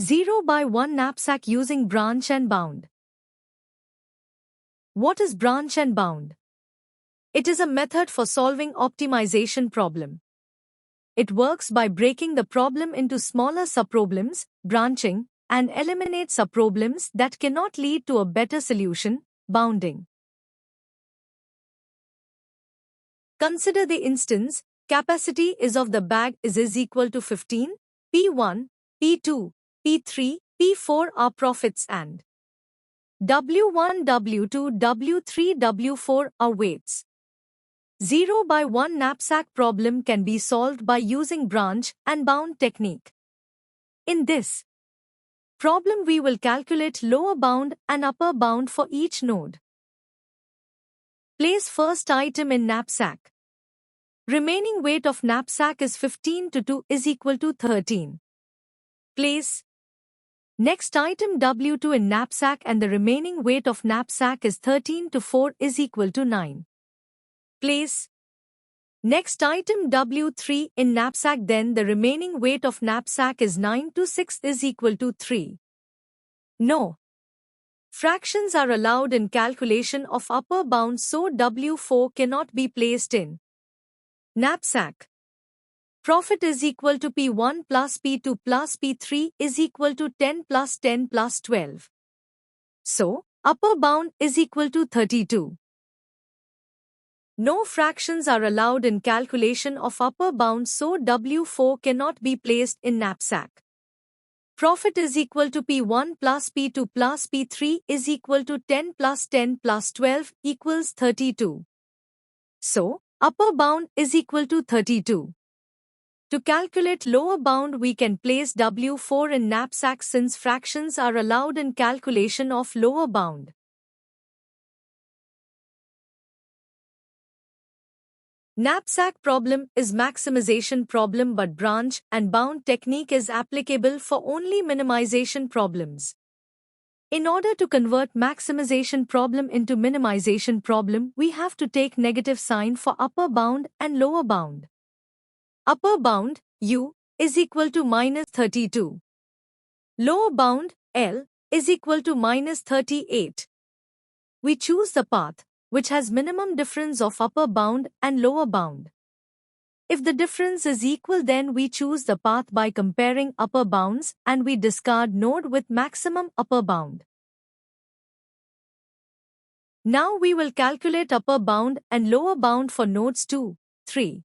0 by 1 knapsack using branch and bound. What is branch and bound? It is a method for solving optimization problem. It works by breaking the problem into smaller subproblems, branching, and eliminate subproblems that cannot lead to a better solution, bounding. Consider the instance, capacity is of the bag is equal to 15, P1, P2, P3, P4 are profits and W1, W2, W3, W4 are weights. 0 by 1 knapsack problem can be solved by using branch and bound technique. In this problem we will calculate lower bound and upper bound for each node. Place first item in knapsack. Remaining weight of knapsack is 15 to 2 is equal to 13. Place next item W2 in knapsack and the remaining weight of knapsack is 13 to 4 is equal to 9. Place next item W3 in knapsack, then the remaining weight of knapsack is 9 to 6 is equal to 3. No fractions are allowed in calculation of upper bound, so W4 cannot be placed in knapsack. Profit is equal to P1 plus P2 plus P3 is equal to 10 plus 10 plus 12. So, upper bound is equal to 32. No fractions are allowed in calculation of upper bound, so W4 cannot be placed in knapsack. Profit is equal to P1 plus P2 plus P3 is equal to 10 plus 10 plus 12 equals 32. So, upper bound is equal to 32. To calculate lower bound we can place W4 in knapsack since fractions are allowed in calculation of lower bound. Knapsack problem is maximization problem, but branch and bound technique is applicable for only minimization problems. In order to convert maximization problem into minimization problem, we have to take negative sign for upper bound and lower bound. Upper bound, U, is equal to minus 32. Lower bound, L, is equal to minus 38. We choose the path which has minimum difference of upper bound and lower bound. If the difference is equal, then we choose the path by comparing upper bounds and we discard node with maximum upper bound. Now we will calculate upper bound and lower bound for nodes 2, 3.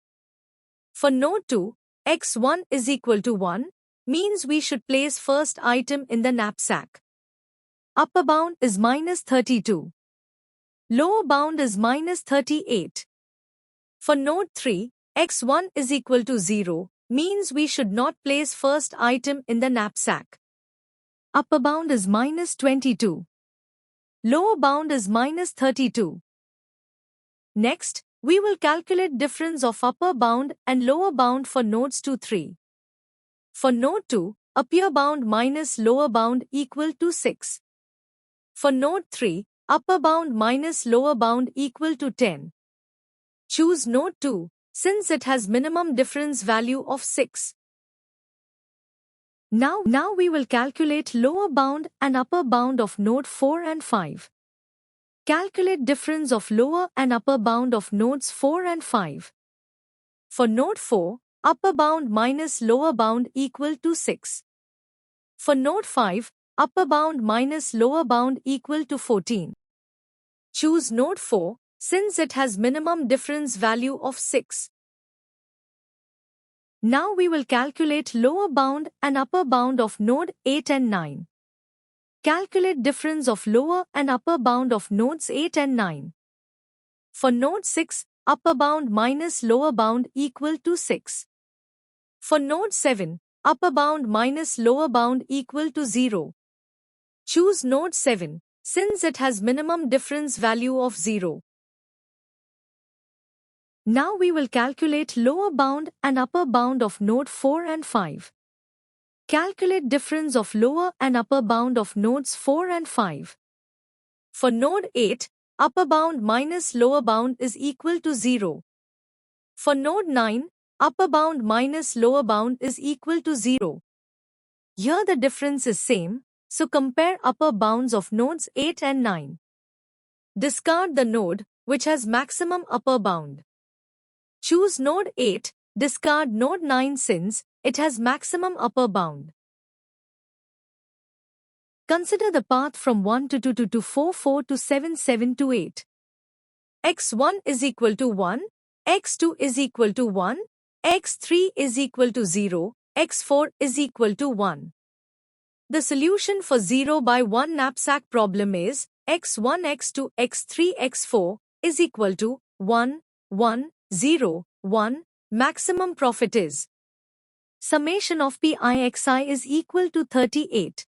For node 2, x1 is equal to 1, means we should place first item in the knapsack. Upper bound is minus 32. Lower bound is minus 38. For node 3, x1 is equal to 0, means we should not place first item in the knapsack. Upper bound is minus 22. Lower bound is minus 32. Next, we will calculate difference of upper bound and lower bound for nodes 2, 3. For node 2, upper bound minus lower bound equal to 6. For node 3, upper bound minus lower bound equal to 10. Choose node 2, since it has minimum difference value of 6. Now we will calculate lower bound and upper bound of node 4 and 5. Calculate difference of lower and upper bound of nodes 4 and 5. For node 4, upper bound minus lower bound equal to 6. For node 5, upper bound minus lower bound equal to 14. Choose node 4, since it has minimum difference value of 6. Now we will calculate lower bound and upper bound of node 8 and 9. Calculate difference of lower and upper bound of nodes 8 and 9. For node 6, upper bound minus lower bound equal to 6. For node 7, upper bound minus lower bound equal to 0. Choose node 7, since it has minimum difference value of 0. Now we will calculate lower bound and upper bound of node 4 and 5. Calculate difference of lower and upper bound of nodes 4 and 5. For node 8, upper bound minus lower bound is equal to 0. For node 9, upper bound minus lower bound is equal to 0. Here the difference is same, so compare upper bounds of nodes 8 and 9. Discard the node which has maximum upper bound. Choose node 8, discard node 9 since it has maximum upper bound. Consider the path from 1 to 2 to 4, 4 to 7, 7 to 8. x1 is equal to 1, x2 is equal to 1, x3 is equal to 0, x4 is equal to 1. The solution for 0 by 1 knapsack problem is x1, x2, x3, x4 is equal to 1, 1, 0, 1. Maximum profit is summation of PIXI is equal to 38.